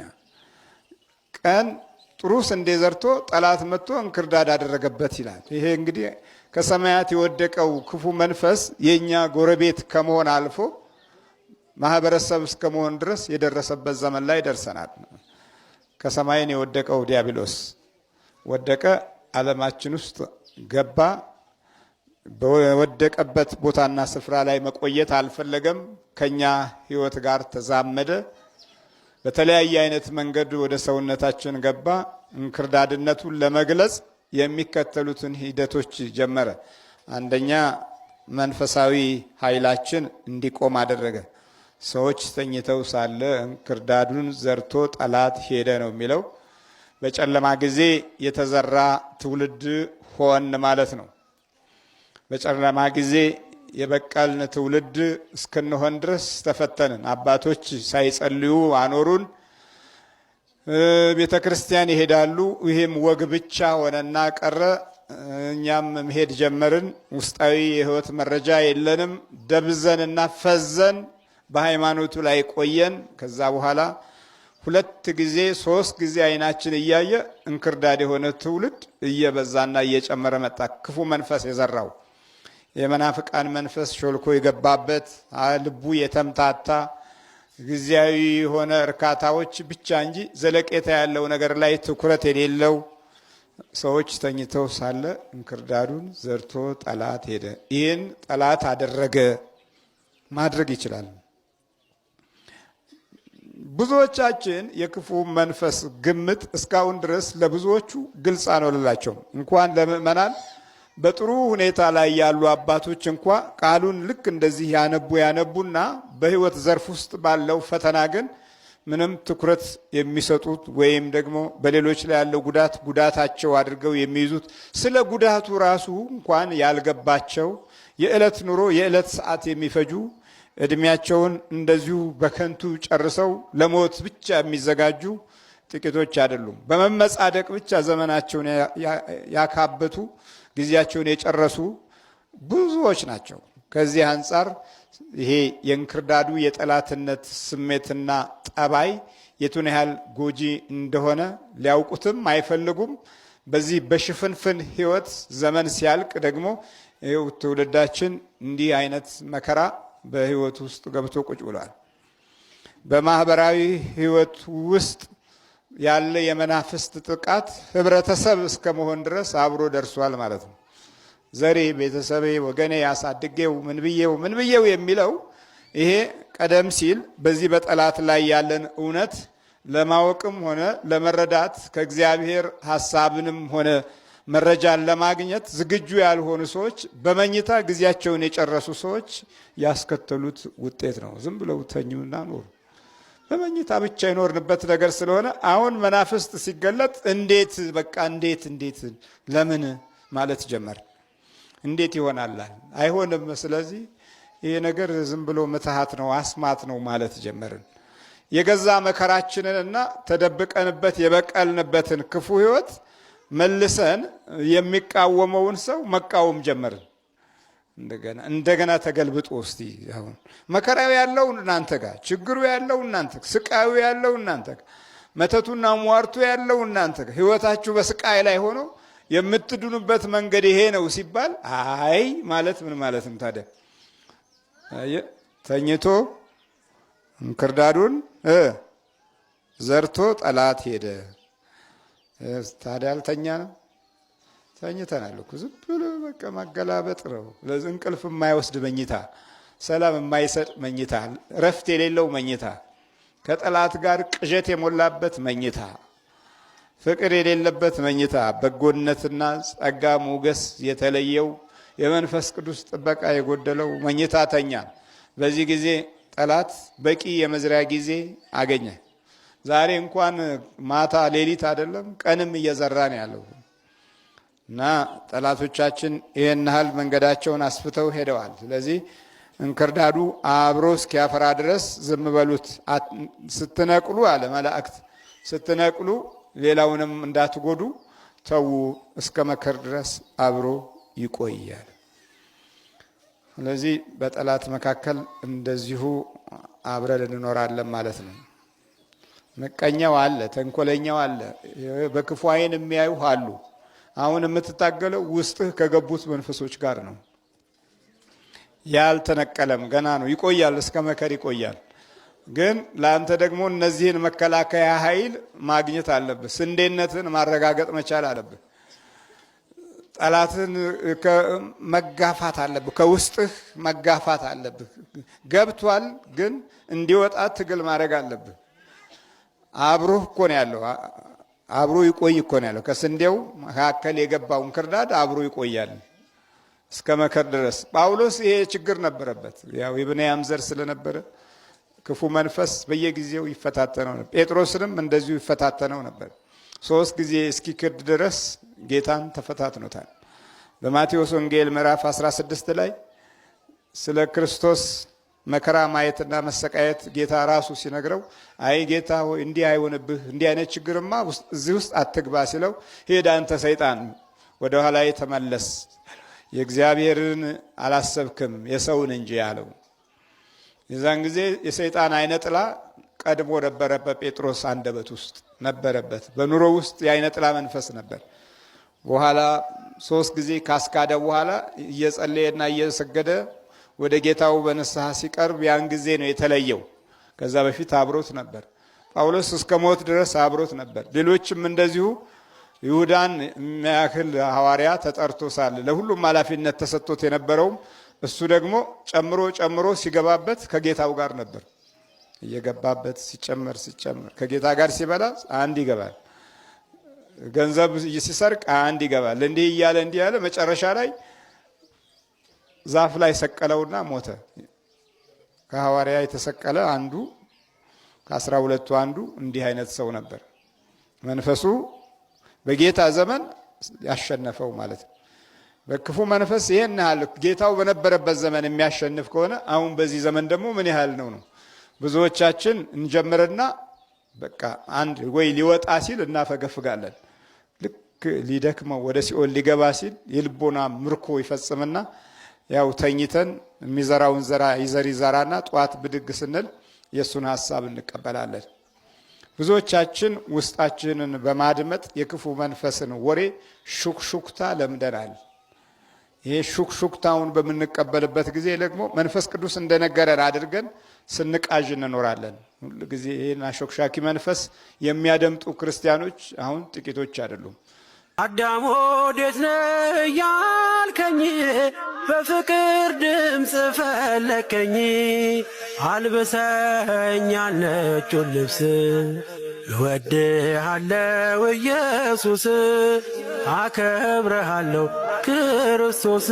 ቀን ጥሩ ስንዴ ዘርቶ ጠላት መጥቶ እንክርዳድ አደረገበት ይላል። ይሄ እንግዲህ ከሰማያት የወደቀው ክፉ መንፈስ የኛ ጎረቤት ከመሆን አልፎ ማህበረሰብ እስከመሆን ድረስ የደረሰበት ዘመን ላይ ደርሰናል። ከሰማይን የወደቀው ዲያብሎስ ወደቀ፣ ዓለማችን ውስጥ ገባ። በወደቀበት ቦታና ስፍራ ላይ መቆየት አልፈለገም። ከኛ ህይወት ጋር ተዛመደ። በተለያየ አይነት መንገድ ወደ ሰውነታችን ገባ። እንክርዳድነቱን ለመግለጽ የሚከተሉትን ሂደቶች ጀመረ። አንደኛ መንፈሳዊ ኃይላችን እንዲቆም አደረገ። ሰዎች ተኝተው ሳለ እንክርዳዱን ዘርቶ ጠላት ሄደ ነው የሚለው። በጨለማ ጊዜ የተዘራ ትውልድ ሆን ማለት ነው። በጨለማ ጊዜ የበቀልን ትውልድ እስክንሆን ድረስ ተፈተንን። አባቶች ሳይጸልዩ አኖሩን። ቤተ ክርስቲያን ይሄዳሉ። ይህም ወግ ብቻ ሆነና ቀረ። እኛም መሄድ ጀመርን። ውስጣዊ የህይወት መረጃ የለንም። ደብዘንና ፈዘን በሃይማኖቱ ላይ ቆየን። ከዛ በኋላ 2 ጊዜ 3 ጊዜ አይናችን እያየ እንክርዳድ የሆነ ትውልድ እየበዛና እየጨመረ መጣ። ክፉ መንፈስ የዘራው የመናፍቃን መንፈስ ሾልኮ የገባበት ልቡ የተምታታ ጊዜያዊ የሆነ እርካታዎች ብቻ እንጂ ዘለቄታ ያለው ነገር ላይ ትኩረት የሌለው ሰዎች ተኝተው ሳለ እንክርዳዱን ዘርቶ ጠላት ሄደ። ይህን ጠላት አደረገ ማድረግ ይችላል። ብዙዎቻችን የክፉ መንፈስ ግምት እስካሁን ድረስ ለብዙዎቹ ግልጽ አልሆነላቸውም። እንኳን ለምእመናን በጥሩ ሁኔታ ላይ ያሉ አባቶች እንኳ ቃሉን ልክ እንደዚህ ያነቡና በህይወት ዘርፍ ውስጥ ባለው ፈተና ግን ምንም ትኩረት የሚሰጡት ወይም ደግሞ በሌሎች ላይ ያለው ጉዳታቸው አድርገው የሚይዙት ስለ ጉዳቱ ራሱ እንኳን ያልገባቸው የዕለት ኑሮ የዕለት ሰዓት የሚፈጁ እድሜያቸውን እንደዚሁ በከንቱ ጨርሰው ለሞት ብቻ የሚዘጋጁ ጥቂቶች አይደሉም። በመመጻደቅ ብቻ ዘመናቸውን ያካበቱ ጊዜያቸውን የጨረሱ ብዙዎች ናቸው። ከዚህ አንጻር ይሄ የእንክርዳዱ የጠላትነት ስሜትና ጠባይ የቱን ያህል ጎጂ እንደሆነ ሊያውቁትም አይፈልጉም። በዚህ በሽፍንፍን ህይወት ዘመን ሲያልቅ ደግሞ ይኸው ትውልዳችን እንዲህ አይነት መከራ በህይወት ውስጥ ገብቶ ቁጭ ብሏል። በማህበራዊ ህይወት ውስጥ ያለ የመናፍስት ጥቃት ህብረተሰብ እስከመሆን ድረስ አብሮ ደርሷል ማለት ነው። ዘሬ፣ ቤተሰቤ፣ ወገኔ፣ ያሳድጌው፣ ምን ብዬው የሚለው ይሄ ቀደም ሲል በዚህ በጠላት ላይ ያለን እውነት ለማወቅም ሆነ ለመረዳት ከእግዚአብሔር ሐሳብንም ሆነ መረጃን ለማግኘት ዝግጁ ያልሆኑ ሰዎች፣ በመኝታ ጊዜያቸውን የጨረሱ ሰዎች ያስከተሉት ውጤት ነው። ዝም ብለው ተኙና ኖሩ። በመኝታ ብቻ የኖርንበት ነገር ስለሆነ አሁን መናፍስት ሲገለጥ እንዴት ለምን ማለት ጀመር። እንዴት ይሆናል? አይሆንም። ስለዚህ ይሄ ነገር ዝም ብሎ ምትሃት ነው፣ አስማት ነው ማለት ጀመርን። የገዛ መከራችንንና ተደብቀንበት የበቀልንበትን ክፉ ህይወት መልሰን የሚቃወመውን ሰው መቃወም ጀመርን። እንደገና ተገልብጦ እስቲ አሁን መከራው ያለው እናንተ ጋር፣ ችግሩ ያለው እናንተ ጋር፣ ስቃዩ ያለው እናንተ ጋር፣ መተቱና ሟርቱ ያለው እናንተ ጋር፣ ህይወታችሁ በስቃይ ላይ ሆኖ የምትድኑበት መንገድ ይሄ ነው ሲባል አይ ማለት ምን ማለት ነው ታዲያ? ተኝቶ እንክርዳዱን ዘርቶ ጠላት ሄደ። ታዲያ አልተኛ ነው? ተኝተናል እኮ። ዝም ብሎ በቃ ማገላበጥ ነው። ለዚህ እንቅልፍ የማይወስድ መኝታ፣ ሰላም የማይሰጥ መኝታ፣ እረፍት የሌለው መኝታ፣ ከጠላት ጋር ቅዠት የሞላበት መኝታ፣ ፍቅር የሌለበት መኝታ፣ በጎነትና ጸጋ ሞገስ የተለየው የመንፈስ ቅዱስ ጥበቃ የጎደለው መኝታ ተኛ። በዚህ ጊዜ ጠላት በቂ የመዝሪያ ጊዜ አገኘ። ዛሬ እንኳን ማታ ሌሊት አይደለም ቀንም እየዘራ ነው ያለው እና ጠላቶቻችን ይህን ያህል መንገዳቸውን አስፍተው ሄደዋል። ስለዚህ እንክርዳዱ አብሮ እስኪያፈራ ድረስ ዝም በሉት። ስትነቅሉ አለ መላእክት፣ ስትነቅሉ ሌላውንም እንዳትጎዱ ተዉ፣ እስከ መከር ድረስ አብሮ ይቆያል። ስለዚህ በጠላት መካከል እንደዚሁ አብረን እንኖራለን ማለት ነው። ምቀኛው አለ፣ ተንኮለኛው አለ፣ በክፉ ዓይን የሚያዩ አሉ። አሁን የምትታገለው ውስጥህ ከገቡት መንፈሶች ጋር ነው። ያልተነቀለም ገና ነው፣ ይቆያል፣ እስከ መከር ይቆያል። ግን ለአንተ ደግሞ እነዚህን መከላከያ ኃይል ማግኘት አለብህ። ስንዴነትን ማረጋገጥ መቻል አለብህ። ጠላትን መጋፋት አለብህ። ከውስጥህ መጋፋት አለብህ። ገብቷል፣ ግን እንዲወጣ ትግል ማድረግ አለብህ። አብሮህ እኮ ነው ያለው። አብሮ ይቆይ እኮ ነው ያለው። ከስንዴው መካከል የገባውን ክርዳድ አብሮ ይቆያል እስከ መከር ድረስ። ጳውሎስ ይሄ ችግር ነበረበት። ያው የብንያም ዘር ስለነበረ ክፉ መንፈስ በየጊዜው ይፈታተነው ነበር። ጴጥሮስንም እንደዚሁ ይፈታተነው ነበር። 3 ጊዜ እስኪክድ ድረስ ጌታን ተፈታትኖታል። በማቴዎስ ወንጌል ምዕራፍ 16 ላይ ስለ ክርስቶስ መከራ ማየትና መሰቃየት ጌታ ራሱ ሲነግረው አይ ጌታ ሆይ እንዲህ አይሆንብህ፣ እንዲህ አይነት ችግርማ እዚህ ውስጥ አትግባ ሲለው ሄድ አንተ ሰይጣን ወደ ኋላ ተመለስ፣ የእግዚአብሔርን አላሰብክም የሰውን እንጂ ያለው። የዛን ጊዜ የሰይጣን አይነ ጥላ ቀድሞ ነበረ በጴጥሮስ አንደበት ውስጥ ነበረበት። በኑሮ ውስጥ የአይነ ጥላ መንፈስ ነበር። በኋላ 3 ጊዜ ካስካደ በኋላ እየጸለየና እየሰገደ ወደ ጌታው በንስሐ ሲቀርብ ያን ጊዜ ነው የተለየው። ከዛ በፊት አብሮት ነበር። ጳውሎስ እስከ ሞት ድረስ አብሮት ነበር። ሌሎችም እንደዚሁ ይሁዳን የሚያክል ሐዋርያ ተጠርቶ ሳለ ለሁሉም ኃላፊነት ተሰጥቶት የነበረውም እሱ ደግሞ ጨምሮ ሲገባበት ከጌታው ጋር ነበር። እየገባበት ሲጨመር ከጌታ ጋር ሲበላ አንድ ይገባል፣ ገንዘብ ሲሰርቅ አንድ ይገባል። እንዲህ እያለ መጨረሻ ላይ ዛፍ ላይ ሰቀለውና ሞተ። ከሐዋርያ የተሰቀለ አንዱ ከ12ቱ አንዱ እንዲህ አይነት ሰው ነበር። መንፈሱ በጌታ ዘመን ያሸነፈው ማለት ነው። በክፉ መንፈስ ይሄን ያህል ጌታው በነበረበት ዘመን የሚያሸንፍ ከሆነ አሁን በዚህ ዘመን ደግሞ ምን ያህል ነው? ብዙዎቻችን እንጀምርና በቃ አንድ ወይ ሊወጣ ሲል እናፈገፍጋለን። ልክ ሊደክመው ወደ ሲኦል ሊገባ ሲል የልቦና ምርኮ ይፈጽምና ያው ተኝተን የሚዘራውን ይዘራና ጠዋት ብድግ ስንል የሱን ሐሳብ እንቀበላለን። ብዙዎቻችን ውስጣችንን በማድመጥ የክፉ መንፈስን ወሬ ሹክሹክታ ለምደናል። ይሄ ሹክሹክታውን በምንቀበልበት ጊዜ ደግሞ መንፈስ ቅዱስ እንደነገረን አድርገን ስንቃዥ እንኖራለን። ሁሉ ጊዜ ይሄን አሾክሻኪ መንፈስ የሚያደምጡ ክርስቲያኖች አሁን ጥቂቶች አይደሉም። አዳም ወዴት ነህ ያልከኝ፣ በፍቅር ድምፅ ፈለከኝ። አልብሰኛል ነጩን ልብስ፣ እወድሃለሁ ኢየሱስ፣ አከብረሃለሁ ክርስቶስ።